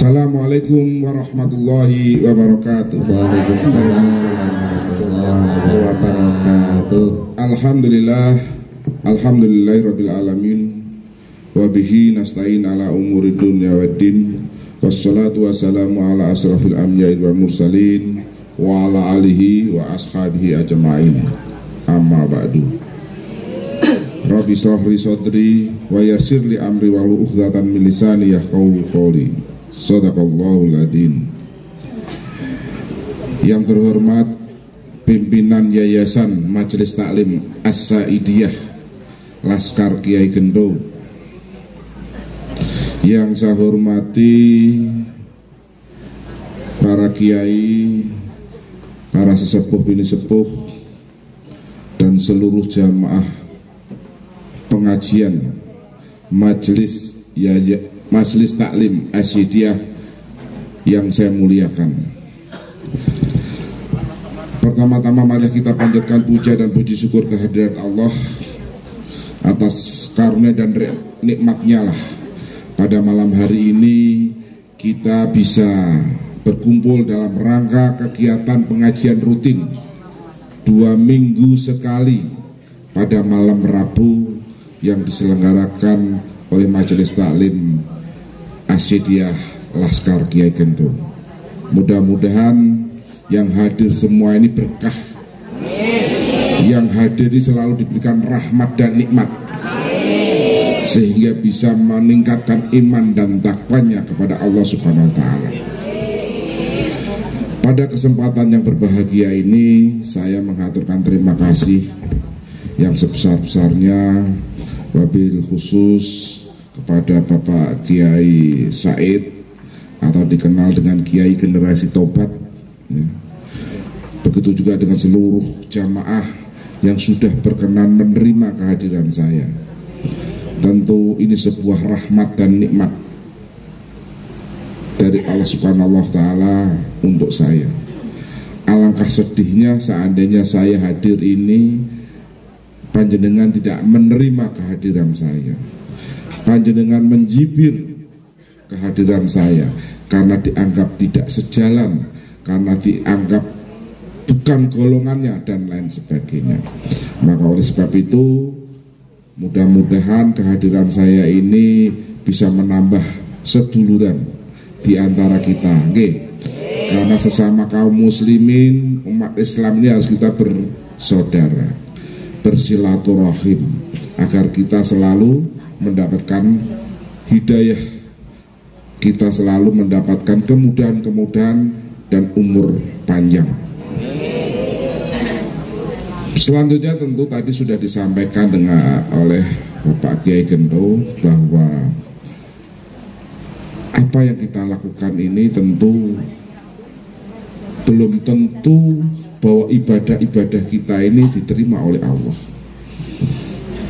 Assalamualaikum warahmatullahi wabarakatuh. Waalaikumsalam warahmatullahi wabarakatuh. Alhamdulillahirabbil alamin. Wa bihi nasta'in ala umuri dunya waddin. Wassalatu wassalamu ala asrafil anbiya'i wal mursalin wa ala alihi wa ashabihi ajma'in. Amma ba'du. Rabbi shrah li sadri wa yassir li amri wahlul 'uqdatam min lisani yafqahu qawli. Shadaqallahul adzim. Yang terhormat pimpinan Yayasan Majelis Taklim As-Saidiyah Laskar Kiai Gendo, yang saya hormati para kiai, para sesepuh bini sepuh, dan seluruh jamaah pengajian Majelis Taklim As-Saidiyah yang saya muliakan. Pertama-tama mari kita panjatkan puja dan puji syukur kehadirat Allah atas karunia dan nikmatnya lah pada malam hari ini kita bisa berkumpul dalam rangka kegiatan pengajian rutin 2 minggu sekali pada malam Rabu yang diselenggarakan oleh Majelis Taklim As-Saidiyah Laskar Kiai Gendo. Mudah-mudahan yang hadir semua ini berkah. Yang hadir ini selalu diberikan rahmat dan nikmat, sehingga bisa meningkatkan iman dan takwanya kepada Allah Subhanahu wa Ta'ala. Pada kesempatan yang berbahagia ini, saya mengaturkan terima kasih yang sebesar-besarnya, wabil khusus kepada Bapak Kiai Said atau dikenal dengan Kiai Generasi Tobat, ya. Begitu juga dengan seluruh jamaah yang sudah berkenan menerima kehadiran saya. Tentu ini sebuah rahmat dan nikmat dari Allah Subhanahu wa Ta'ala untuk saya. Alangkah sedihnya seandainya saya hadir ini panjenengan tidak menerima kehadiran saya, panjenengan menjibir kehadiran saya karena dianggap tidak sejalan, karena dianggap bukan golongannya dan lain sebagainya. Maka oleh sebab itu mudah-mudahan kehadiran saya ini bisa menambah seduluran di antara kita, karena sesama kaum muslimin, umat Islam ini harus kita bersaudara, bersilaturahim, agar kita selalu mendapatkan hidayah, kita selalu mendapatkan kemudahan-kemudahan dan umur panjang. Selanjutnya tentu tadi sudah disampaikan oleh Bapak Kiai Gendo bahwa apa yang kita lakukan ini tentu belum tentu bahwa ibadah-ibadah kita ini diterima oleh Allah.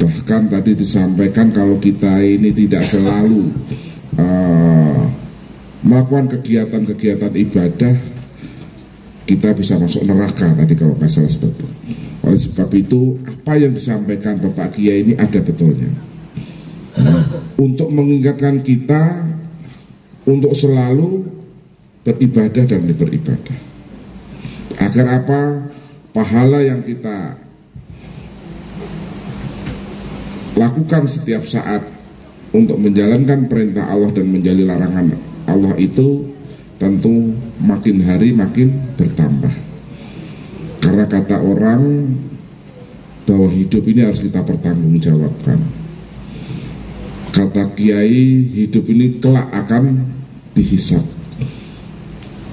Bahkan tadi disampaikan kalau kita ini tidak selalu melakukan kegiatan-kegiatan ibadah, kita bisa masuk neraka tadi kalau nggak salah seperti itu. Oleh sebab itu apa yang disampaikan Bapak Kiai ini ada betulnya, untuk mengingatkan kita untuk selalu beribadah dan beribadah, agar apa? Pahala yang kita lakukan setiap saat untuk menjalankan perintah Allah dan menjauhi larangan Allah itu tentu makin hari makin bertambah. Karena kata orang bahwa hidup ini harus kita pertanggungjawabkan. Kata Kiai, hidup ini kelak akan dihisab.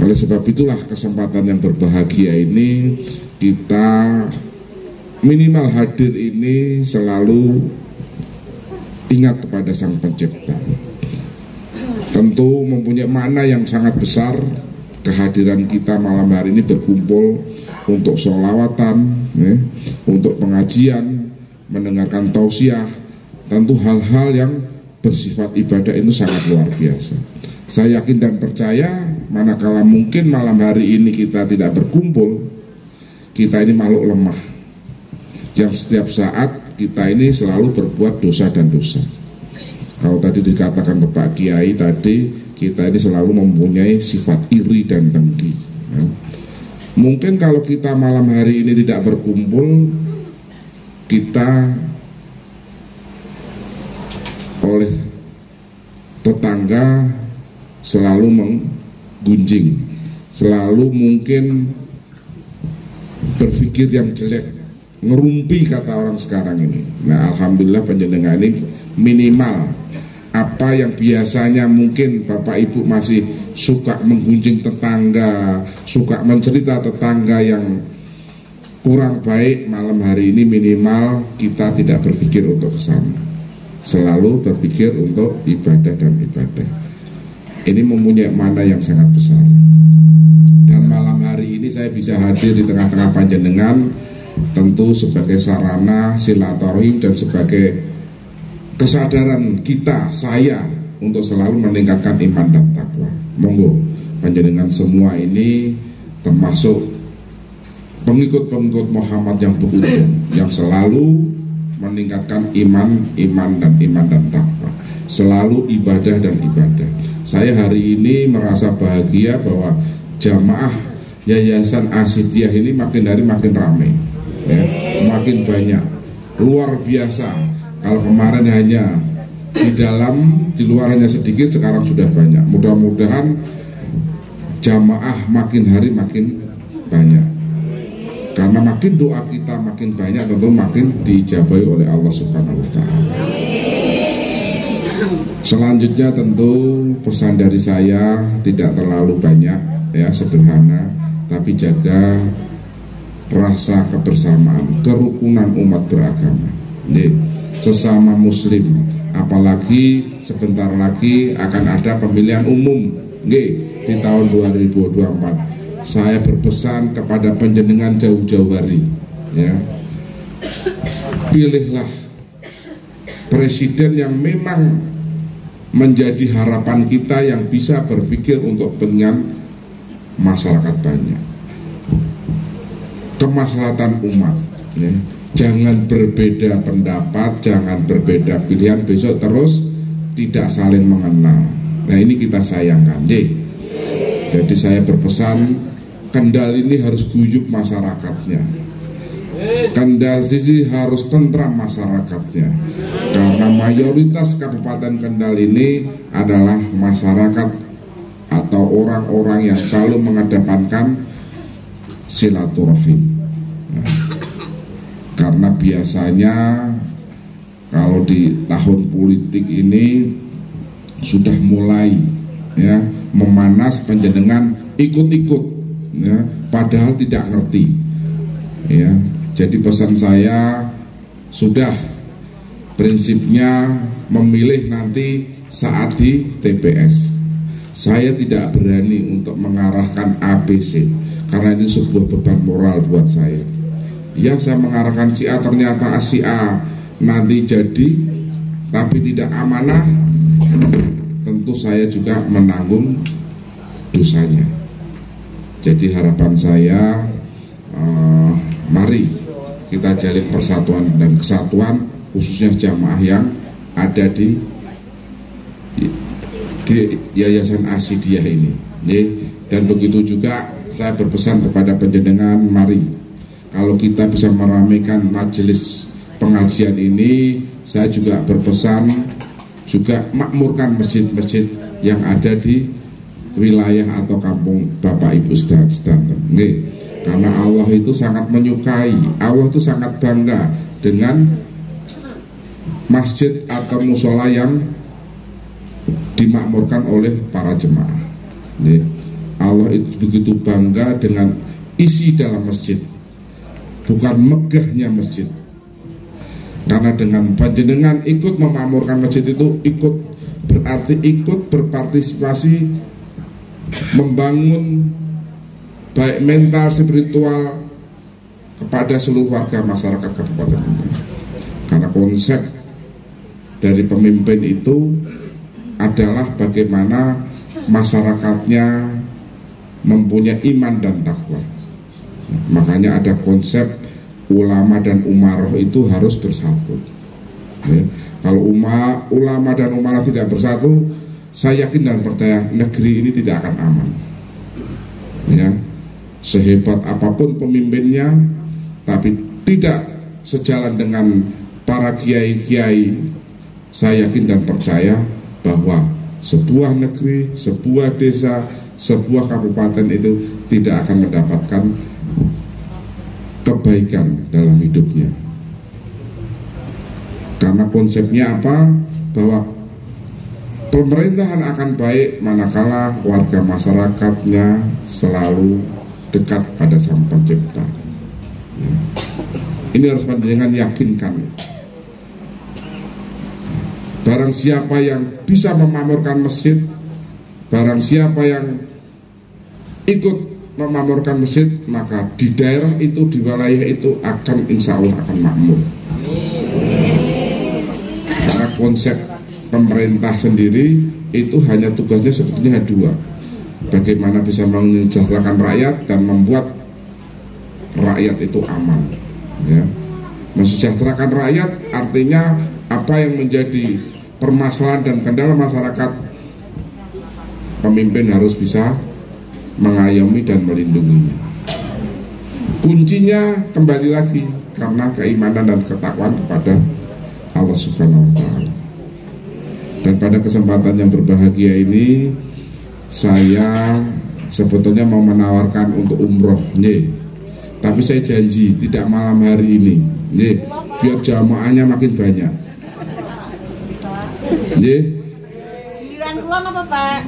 Oleh sebab itulah kesempatan yang berbahagia ini kita minimal hadir ini selalu ingat kepada Sang Pencipta. Tentu mempunyai makna yang sangat besar kehadiran kita malam hari ini berkumpul untuk sholawatan, untuk pengajian, mendengarkan tausiah. Tentu hal-hal yang bersifat ibadah itu sangat luar biasa. Saya yakin dan percaya manakala mungkin malam hari ini kita tidak berkumpul, kita ini makhluk lemah yang setiap saat kita ini selalu berbuat dosa dan dosa. Kalau tadi dikatakan Bapak Kiai tadi kita ini selalu mempunyai sifat iri dan dengki. Ya. Mungkin kalau kita malam hari ini tidak berkumpul, kita oleh tetangga selalu menggunjing, selalu mungkin berpikir yang jelek, ngerumpi kata orang sekarang ini. Nah, alhamdulillah panjenengan ini minimal apa yang biasanya mungkin Bapak Ibu masih suka menggunjing tetangga, suka mencerita tetangga yang kurang baik, malam hari ini minimal kita tidak berpikir untuk kesana, selalu berpikir untuk ibadah dan ibadah. Ini mempunyai makna yang sangat besar. Dan malam hari ini saya bisa hadir di tengah-tengah panjenengan tentu sebagai sarana silaturahim dan sebagai kesadaran kita, saya untuk selalu meningkatkan iman dan takwa. Monggo panjenengan semua ini termasuk pengikut-pengikut Muhammad yang beruntung, yang selalu meningkatkan iman dan takwa, selalu ibadah dan ibadah. Saya hari ini merasa bahagia bahwa jamaah Yayasan Asidiyah ini makin hari makin ramai, ya, makin banyak, luar biasa. Kalau kemarin hanya di dalam, di luar hanya sedikit, sekarang sudah banyak. Mudah-mudahan jamaah makin hari makin banyak. Karena makin doa kita makin banyak, tentu makin diijabahi oleh Allah Subhanahu wa Ta'ala. Selanjutnya tentu pesan dari saya tidak terlalu banyak, ya, sederhana, tapi jaga rasa kebersamaan, kerukunan umat beragama. Sesama muslim, apalagi sebentar lagi akan ada pemilihan umum di tahun 2024. Saya berpesan kepada panjenengan jauh-jauh hari, ya, pilihlah presiden yang memang menjadi harapan kita, yang bisa berpikir untuk kepentingan masyarakat banyak, kemaslahatan umat, ya. Jangan berbeda pendapat, jangan berbeda pilihan, besok terus tidak saling mengenal. Nah, ini kita sayangkan. Jadi saya berpesan, Kendal ini harus guyup masyarakatnya. Kendal sisi harus tentram masyarakatnya. Karena mayoritas Kabupaten Kendal ini adalah masyarakat atau orang-orang yang selalu mengedepankan silaturahim. Karena biasanya kalau di tahun politik ini sudah mulai, ya, memanas, panjenengan ikut-ikut, ya, padahal tidak ngerti, ya. Jadi pesan saya sudah prinsipnya memilih nanti saat di TPS. Saya tidak berani untuk mengarahkan ABC karena ini sebuah beban moral buat saya. Ya, saya mengarahkan si A, ternyata si A nanti jadi tapi tidak amanah, tentu saya juga menanggung dosanya. Jadi harapan saya, mari kita jalin persatuan dan kesatuan, khususnya jamaah yang ada di Yayasan Asidiyah ini. Dan begitu juga saya berpesan kepada panjenengan, mari kalau kita bisa meramaikan majelis pengajian ini, saya juga berpesan juga makmurkan masjid-masjid yang ada di wilayah atau kampung Bapak Ibu sedanten. Karena Allah itu sangat menyukai, Allah itu sangat bangga dengan masjid atau musola yang dimakmurkan oleh para jemaah. Allah itu begitu bangga dengan isi dalam masjid, bukan megahnya masjid. Karena dengan panjenengan ikut memakmurkan masjid itu, ikut berarti ikut berpartisipasi membangun baik mental, spiritual kepada seluruh warga masyarakat Kabupaten Kendal. Karena konsep dari pemimpin itu adalah bagaimana masyarakatnya mempunyai iman dan takwa. Makanya ada konsep ulama dan umaroh itu harus bersatu. Kalau ulama dan umaroh tidak bersatu, saya yakin dan percaya negeri ini tidak akan aman. Ya, sehebat apapun pemimpinnya, tapi tidak sejalan dengan para kiai-kiai, saya yakin dan percaya bahwa sebuah negeri, sebuah desa, sebuah kabupaten itu tidak akan mendapatkan kebaikan dalam hidupnya. Karena konsepnya apa? Bahwa pemerintahan akan baik manakala warga masyarakatnya selalu dekat pada Sang Pencipta. Ya. Ini harus panjenengan yakinkan. Barang siapa yang bisa memamurkan masjid, barang siapa yang ikut memamurkan masjid, maka di daerah itu, di wilayah itu akan insya Allah akan makmur. Karena konsep pemerintah sendiri itu hanya tugasnya sebetulnya dua: bagaimana bisa mensejahterakan rakyat dan membuat rakyat itu aman. Ya. Mensejahterakan rakyat artinya apa yang menjadi permasalahan dan kendala masyarakat, pemimpin harus bisa mengayomi dan melindunginya. Kuncinya kembali lagi karena keimanan dan ketakwaan kepada Allah Subhanahu wa Ta'ala. Dan pada kesempatan yang berbahagia ini, saya sebetulnya mau menawarkan untuk umroh, tapi saya janji tidak malam hari ini, biar jamaahnya makin banyak. Giliran kulon apa Pak?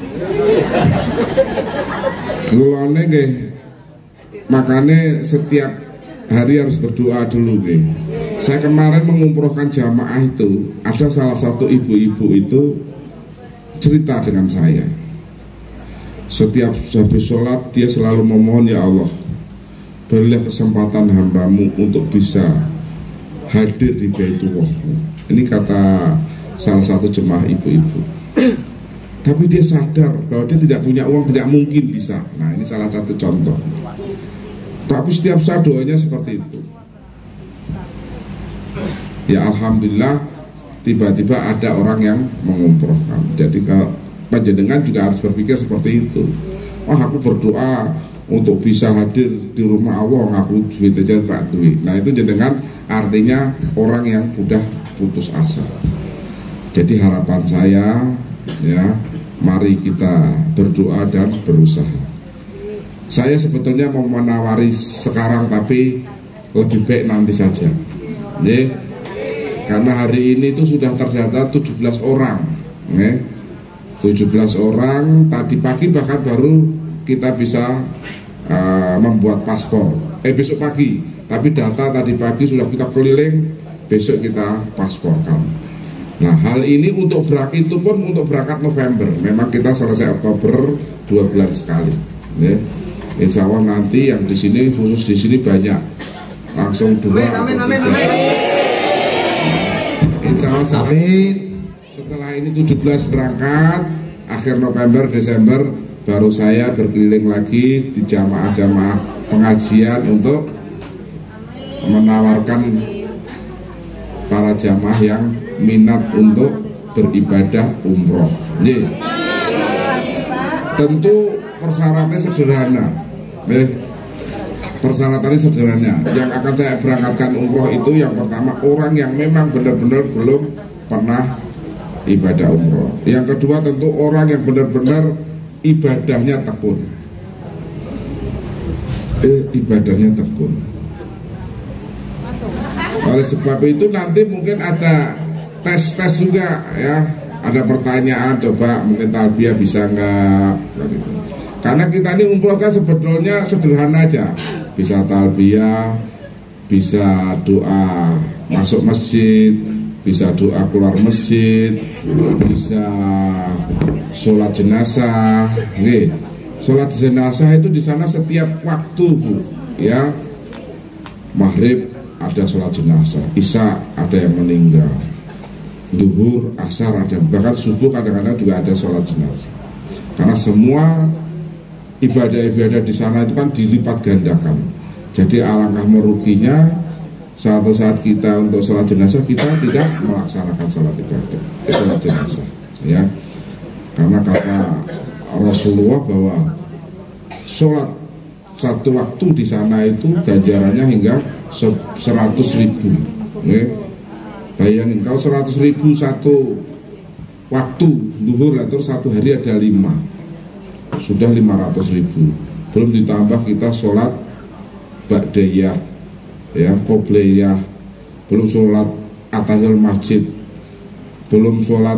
Kulone nggih, makanya setiap hari harus berdoa dulu nggih. Saya kemarin mengumrohkan jamaah itu, ada salah satu ibu-ibu itu cerita dengan saya. Setiap habis sholat dia selalu memohon, ya Allah, berilah kesempatan hambamu untuk bisa hadir di Baitullah. Ini kata salah satu jemaah ibu-ibu. Tapi dia sadar bahwa dia tidak punya uang, tidak mungkin bisa. Nah, ini salah satu contoh. Tapi setiap saat doanya seperti itu. Ya alhamdulillah, tiba-tiba ada orang yang mengumrohkan. Jadi kalau panjenengan juga harus berpikir seperti itu. Oh, aku berdoa untuk bisa hadir di rumah Allah, aku duit aja tak duit. Nah, itu jenengan artinya orang yang sudah putus asa. Jadi harapan saya, ya, mari kita berdoa dan berusaha. Saya sebetulnya mau menawari sekarang, tapi lebih baik nanti saja. Ya, karena hari ini itu sudah terdata 17 orang. Ya, 17 orang, tadi pagi bahkan baru kita bisa membuat paspor. Besok pagi, tapi data tadi pagi sudah kita keliling, besok kita pasporkan. Nah, hal ini untuk berangkat itu pun untuk berangkat November. Memang kita selesai Oktober 2 bulan sekali. Ya. Insya Allah nanti yang di sini, khusus di sini banyak, langsung 2 atau 3. Insya Allah setelah ini 17 berangkat, akhir November, Desember baru saya berkeliling lagi di jamaah-jamaah pengajian untuk menawarkan para jamaah yang minat untuk beribadah umroh. Tentu persyaratannya sederhana. Persyaratannya sederhana. Yang akan saya berangkatkan umroh itu yang pertama orang yang memang benar-benar belum pernah ibadah umroh. Yang kedua tentu orang yang benar-benar ibadahnya tekun. Ibadahnya tekun. Oleh sebab itu nanti mungkin ada tes juga, ya, ada pertanyaan, coba mungkin talbiyah bisa nggak, gitu. Karena kita ini umroh kan sebetulnya sederhana aja, bisa talbiyah, bisa doa masuk masjid, bisa doa keluar masjid, bisa sholat jenazah. Nih, sholat jenazah itu di sana setiap waktu, Bu, ya, maghrib ada sholat jenazah, isya ada yang meninggal, duhur, asar ada, bahkan subuh kadang-kadang juga ada sholat jenazah. Karena semua ibadah-ibadah di sana itu kan dilipat gandakan. Jadi alangkah meruginya suatu saat kita untuk sholat jenazah kita tidak melaksanakan sholat ibadah, sholat jenazah, ya. Karena kata Rasulullah bahwa sholat satu waktu di sana itu ganjarannya hingga 100.000. Bayangin kalau 100.000 satu waktu duhur, terus satu hari ada 5, sudah 500.000. Belum ditambah kita sholat ba'diyah, ya, qobliyah, belum sholat atahiyul masjid, belum sholat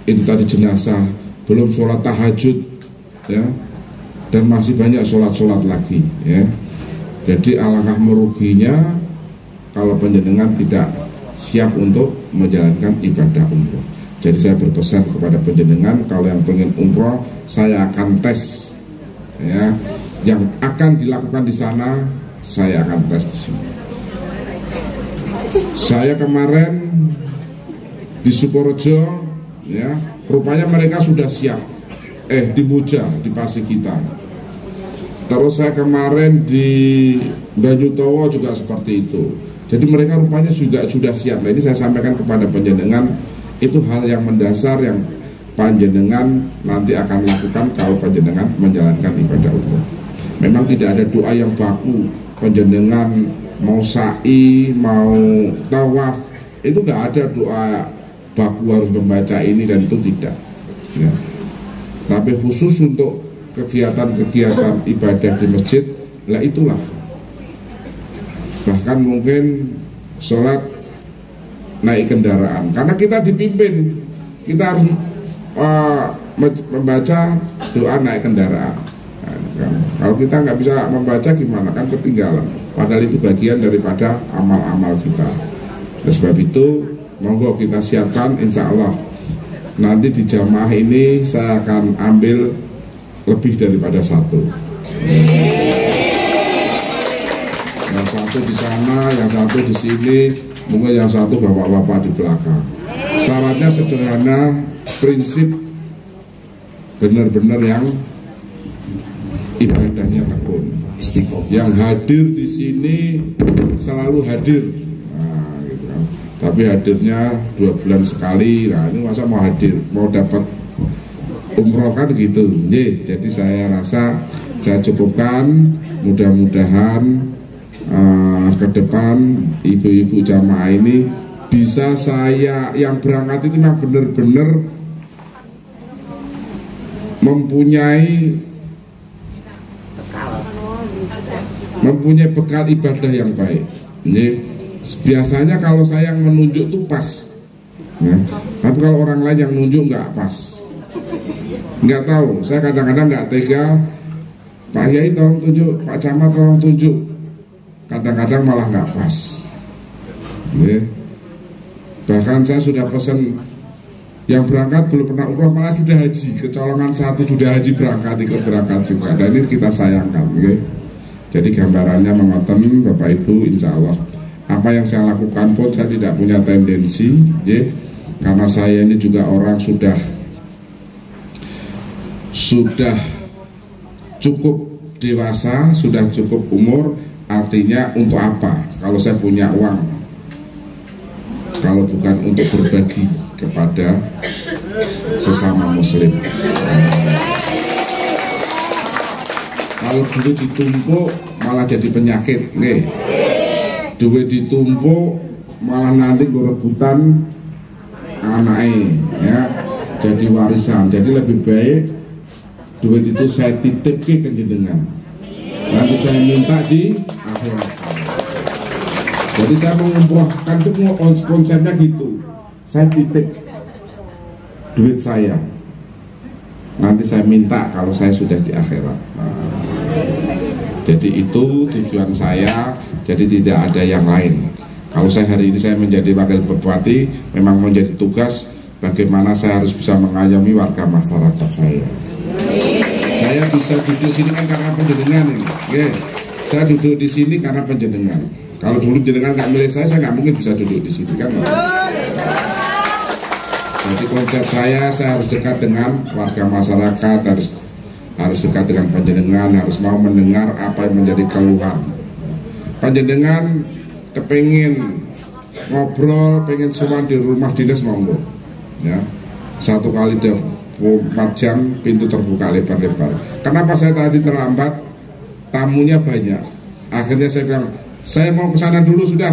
itu tadi jenazah, belum sholat tahajud, ya, dan masih banyak sholat-sholat lagi, ya. Jadi alangkah meruginya kalau panjenengan tidak siap untuk menjalankan ibadah umroh. Jadi saya berpesan kepada panjenengan, kalau yang pengen umroh, saya akan tes, ya, yang akan dilakukan di sana, saya akan tes di sini. Saya kemarin di Sukorejo, ya, rupanya mereka sudah siap. Di Boja, di Pacifitan. Terus saya kemarin di Banyutowo juga seperti itu. Jadi mereka rupanya juga sudah siap. Nah, ini saya sampaikan kepada panjenengan, itu hal yang mendasar yang panjenengan nanti akan lakukan kalau panjenengan menjalankan ibadah umroh. Memang tidak ada doa yang baku. Panjenengan mau sa'i, mau tawaf, itu nggak ada doa baku harus membaca ini dan itu tidak, ya. Tapi khusus untuk kegiatan-kegiatan ibadah di masjid, lah itulah. Bahkan mungkin sholat naik kendaraan, karena kita dipimpin, kita harus membaca doa naik kendaraan. Nah, kalau kita nggak bisa membaca gimana, kan ketinggalan. Padahal itu bagian daripada amal-amal kita. Oleh sebab itu, monggo kita siapkan, insya Allah nanti di jamaah ini saya akan ambil lebih daripada 1. Yang 1 di sana, yang 1 di sini, mungkin yang 1 bapak-bapak di belakang. Syaratnya sederhana, prinsip benar-benar yang ibadahnya tekun. Yang hadir di sini selalu hadir. Nah, gitu kan. Tapi hadirnya 2 bulan sekali. Nah, ini masa mau hadir, mau dapat umroh kan gitu. Jadi saya rasa saya cukupkan. Mudah-mudahan ke depan ibu-ibu jamaah ini bisa saya yang berangkat itu memang benar-benar mempunyai bekal ibadah yang baik. Biasanya kalau saya yang menunjuk itu pas, ya. Tapi kalau orang lain yang nunjuk nggak pas, nggak tahu. Saya kadang-kadang nggak tega. Pak Yai tolong tunjuk, Pak Camat tolong tunjuk. Kadang-kadang malah nggak pas, ya. Bahkan saya sudah pesan yang berangkat belum pernah umroh malah sudah haji, kecolongan 1 sudah haji berangkat, ikut berangkat juga. Dan ini kita sayangkan, ya. Jadi gambarannya mengoten Bapak Ibu, insya Allah apa yang saya lakukan pun saya tidak punya tendensi, ya. Karena saya ini juga orang sudah cukup dewasa, sudah cukup umur. Artinya untuk apa kalau saya punya uang kalau bukan untuk berbagi kepada sesama muslim. Kalau duit ditumpuk malah jadi penyakit, nih. Duit ditumpuk malah nanti rebutan anaknya, ya, jadi warisan. Jadi lebih baik duit itu saya titip ke jenengan, nanti saya minta di akhirat saya. Jadi saya mengumpulkan itu konsepnya gitu, saya titip duit saya, nanti saya minta kalau saya sudah di akhirat. Jadi itu tujuan saya. Jadi tidak ada yang lain. Kalau saya hari ini saya menjadi wakil bupati, memang menjadi tugas bagaimana saya harus bisa mengayomi warga masyarakat saya. Saya bisa duduk sini kan karena panjenengan ini. Yeah. Saya duduk di sini karena panjenengan. Kalau dulu jenengan nggak milih saya nggak mungkin bisa duduk di sini kan. Jadi konsep saya harus dekat dengan warga masyarakat, harus dekat dengan panjenengan, harus mau mendengar apa yang menjadi keluhan. Panjenengan kepengin ngobrol, pengen sowan di rumah dinas monggo, ya. 1 kali 24 jam pintu terbuka lebar-lebar. Kenapa saya tadi terlambat? Tamunya banyak. Akhirnya saya bilang, saya mau ke sana dulu sudah.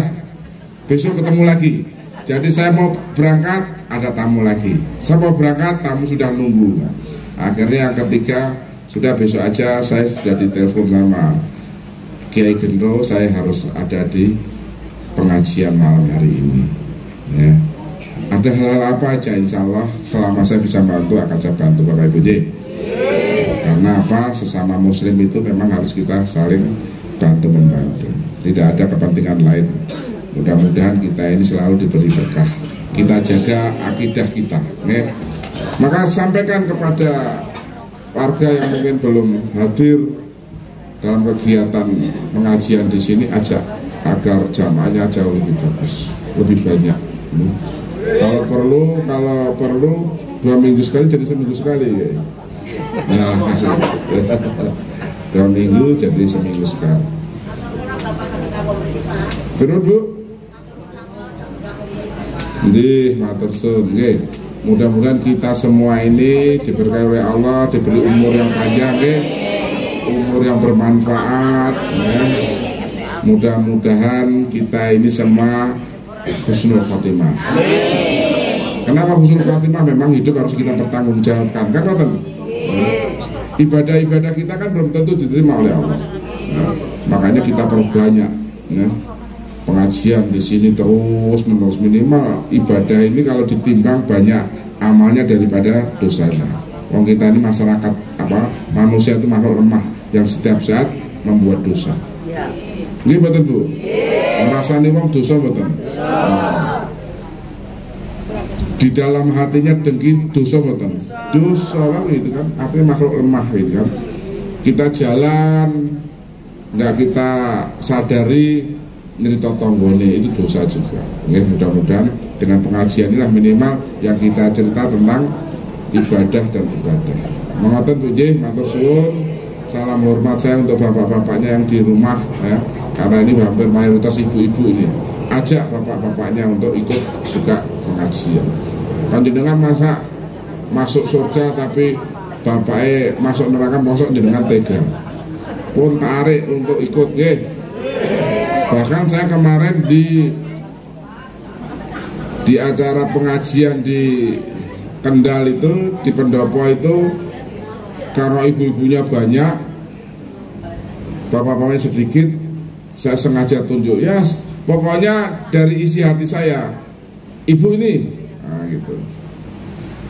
Besok ketemu lagi. Jadi saya mau berangkat, ada tamu lagi. Saya mau berangkat, tamu sudah nunggu. Akhirnya yang ketiga, sudah besok aja saya sudah ditelepon sama Kiai Gendro, saya harus ada di pengajian malam hari ini. Ya. Ada hal-hal apa aja, insya Allah selama saya bisa bantu akan saya bantu Bapak Ibu. Karena apa? Sesama Muslim itu memang harus kita saling bantu membantu. Tidak ada kepentingan lain. Mudah-mudahan kita ini selalu diberi berkah. Kita jaga akidah kita. Ya. Maka sampaikan kepada warga yang mungkin belum hadir dalam kegiatan pengajian di sini, ajak agar jamaahnya jauh lebih bagus, lebih banyak. Kalau perlu 2 minggu sekali jadi seminggu sekali. Nah, 2 minggu jadi seminggu sekali. Betul Bu? Nggih, matur suwun. Nggih. Mudah-mudahan kita semua ini diberkahi oleh Allah, diberi umur yang panjang, umur yang bermanfaat. Ya. Mudah-mudahan kita ini semua husnul khotimah. Kenapa husnul khotimah? Memang hidup harus kita pertanggungjawabkan, kan Pak? Ibadah-ibadah kita kan belum tentu diterima oleh Allah. Nah, makanya kita perbanyak ya. Pengajian di sini terus menerus, minimal ibadah ini kalau ditimbang banyak amalnya daripada dosanya. Wong kita ini masyarakat manusia itu makhluk lemah yang setiap saat membuat dosa. Ini betul Bu. Merasani wong dosa betul. Di dalam hatinya dengki dosa betul. Dosa lah itu kan, artinya makhluk lemah itu kan. Kita jalan nggak kita sadari nyerita tonggone itu dosa juga. Mudah-mudahan dengan pengajian inilah minimal yang kita cerita tentang ibadah dan ibadah. Mengotot Bu J, matur suwun. Salam hormat saya untuk bapak-bapaknya yang di rumah ya. Karena ini hampir mayoritas ibu-ibu ini. Ajak bapak-bapaknya untuk ikut juga pengajian. Panjenengan masa masuk surga tapi bapaknya masuk neraka, masuk jenengan tega. Pun tarik untuk ikut nggih. Bahkan saya kemarin di acara pengajian di Kendal itu, di pendopo itu, karena ibu-ibunya banyak, bapak-bapaknya sedikit, saya sengaja tunjuk, ya pokoknya dari isi hati saya, ibu ini, nah, gitu.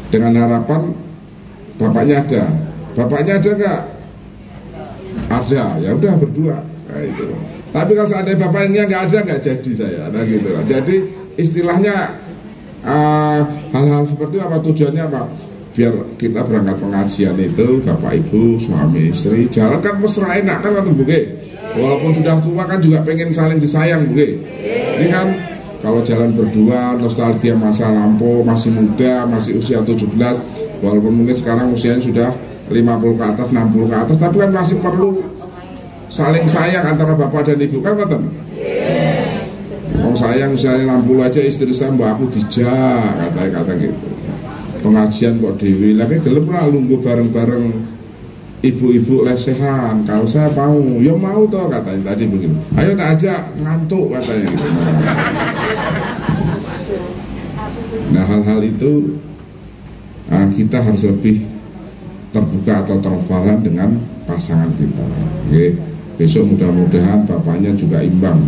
Dengan harapan bapaknya ada nggak? Ada, ya udah berdua, nah, itu. Tapi kalau seandainya bapaknya nggak ada, nggak jadi saya, nah gitu. Jadi istilahnya hal-hal seperti apa tujuannya apa? Biar kita berangkat pengajian itu bapak ibu suami istri jalan kan mesra enak kan Bu Ge. Walaupun sudah tua kan juga pengen saling disayang Bu Ge. Ini kan kalau jalan berdua nostalgia masa lampau, masih muda, masih usia 17, walaupun mungkin sekarang usianya sudah 50 ke atas, 60 ke atas, tapi kan masih perlu saling sayang antara bapak dan ibu kan Pak? Mau sayang misalnya 60 aja istri saya mbak aku dijak kata gitu. Pengajian kok dewi lagi gelem lah lungguh bareng-bareng ibu-ibu lesehan. Kalau saya mau, ya mau toh katanya tadi begitu. Ayo tak ajak ngantuk katanya gitu. Nah hal-hal itu kita harus lebih terbuka atau transparan dengan pasangan kita. Oke. Besok mudah-mudahan bapaknya juga imbang.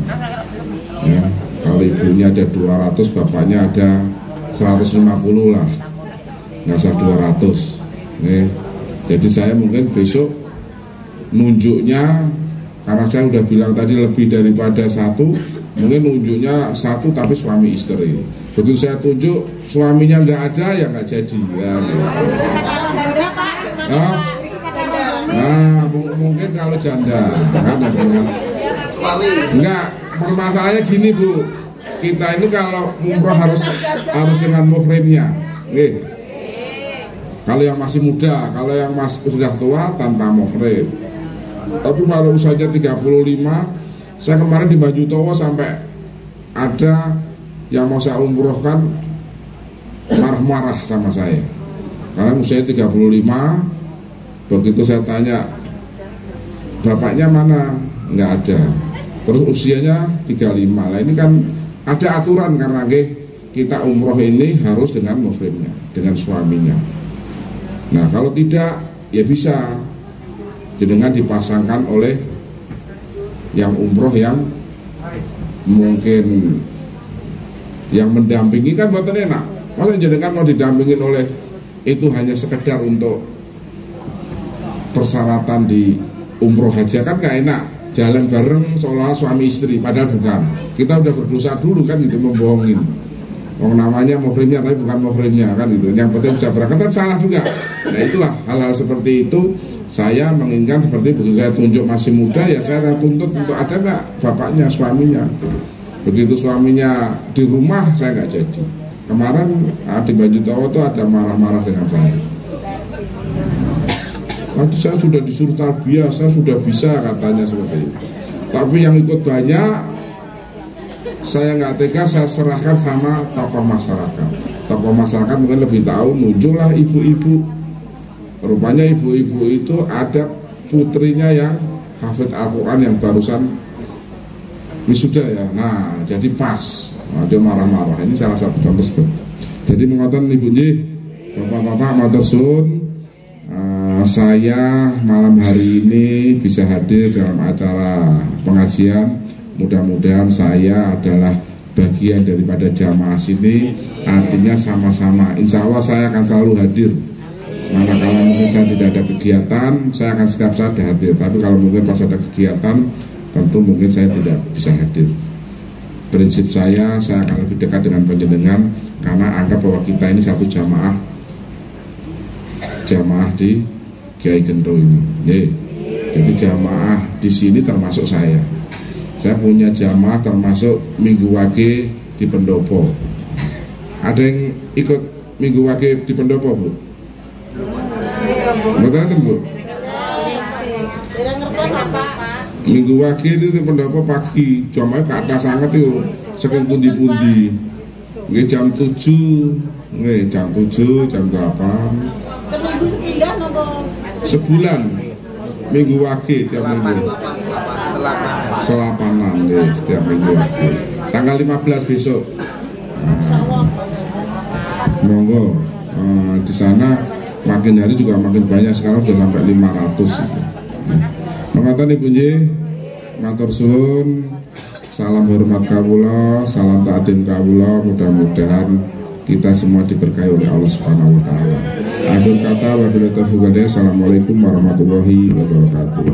Ya, kalau ibunya ada 200, bapaknya ada 150 lah. Nggak usah 200. Nih. Jadi saya mungkin besok nunjuknya, karena saya udah bilang tadi lebih daripada satu, mungkin nunjuknya satu tapi suami istri. Begitu saya tunjuk suaminya nggak ada ya nggak jadi ya. Nah, mungkin kalau janda kan enggak, permasalahannya gini Bu, kita ini kalau umroh harus dengan muhrimnya. Nih. Kalau yang masih muda, kalau yang sudah tua tanpa muhrim. Tapi kalau usianya 35, saya kemarin di Baju Towo sampai ada yang mau saya umrohkan marah-marah sama saya. Sekarang usia 35. Begitu saya tanya, bapaknya mana? Nggak ada. Terus usianya 35. Nah ini kan ada aturan karena kita umroh ini harus dengan muhrimnya, dengan suaminya. Nah kalau tidak, ya bisa dengan dipasangkan oleh yang umroh yang mungkin yang mendampingi kan buatan enak. Masa jenengan mau didampingin oleh itu hanya sekedar untuk persyaratan di umroh aja kan gak enak, jalan bareng seolah suami istri, padahal bukan. Kita udah berdosa dulu kan gitu, membohongin. Namanya muhrimnya tapi bukan muhrimnya kan gitu. Yang penting bisa berangkat kan salah juga. Nah itulah hal-hal seperti itu saya menginginkan seperti begitu saya tunjuk masih muda ya saya tuntut untuk ada nggak bapaknya, suaminya. Begitu suaminya di rumah saya nggak jadi. Kemarin di Baju Tawa itu ada marah-marah dengan saya. Tadi saya sudah disuruh tarbiyah, saya sudah bisa katanya seperti itu. Tapi yang ikut banyak, saya nggak tega, saya serahkan sama tokoh masyarakat. Tokoh masyarakat mungkin lebih tahu, muncullah ibu-ibu. Rupanya ibu-ibu itu ada putrinya yang hafid Al-Quran yang barusan wisuda ya. Nah, jadi pas. Nah, dia marah-marah. Ini salah satu contoh seperti. Jadi mengatakan ibu nggih, bapak-bapak matur suwun, saya malam hari ini bisa hadir dalam acara pengajian. Mudah-mudahan saya adalah bagian daripada jamaah sini. Artinya sama-sama. Insya Allah saya akan selalu hadir. Manakala mungkin saya tidak ada kegiatan, saya akan setiap saat hadir. Tapi kalau mungkin pas ada kegiatan, tentu mungkin saya tidak bisa hadir. Prinsip saya akan lebih dekat dengan panjenengan karena anggap bahwa kita ini satu jamaah di Kiai Gendro ini. Jadi jamaah di sini termasuk saya. Saya punya jamaah termasuk Minggu Wage di Pendopo. Ada yang ikut Minggu Wage di Pendopo, Bu? Betul Bu? Minggu Wage itu di Pendopo pagi, jamaah ke atas sangat itu, sekian pundi-pundi. Jam 7, jam 7, jam 8. Seminggu sebulan apa? Sebulan. Minggu Wage tiap minggu. Selapanan deh setiap minggu. Tanggal 15 besok. Monggo di sana makin hari juga makin banyak, sekarang sudah sampai 500 gitu. Mengatakan Ibu nggih, matur suwun, salam hormat kawula, salam ta'zim kawula, mudah-mudahan kita semua diberkahi oleh Allah Subhanahu wa taala. Akhir kata wabillahi taufiq wal hidayah. Assalamualaikum warahmatullahi wabarakatuh.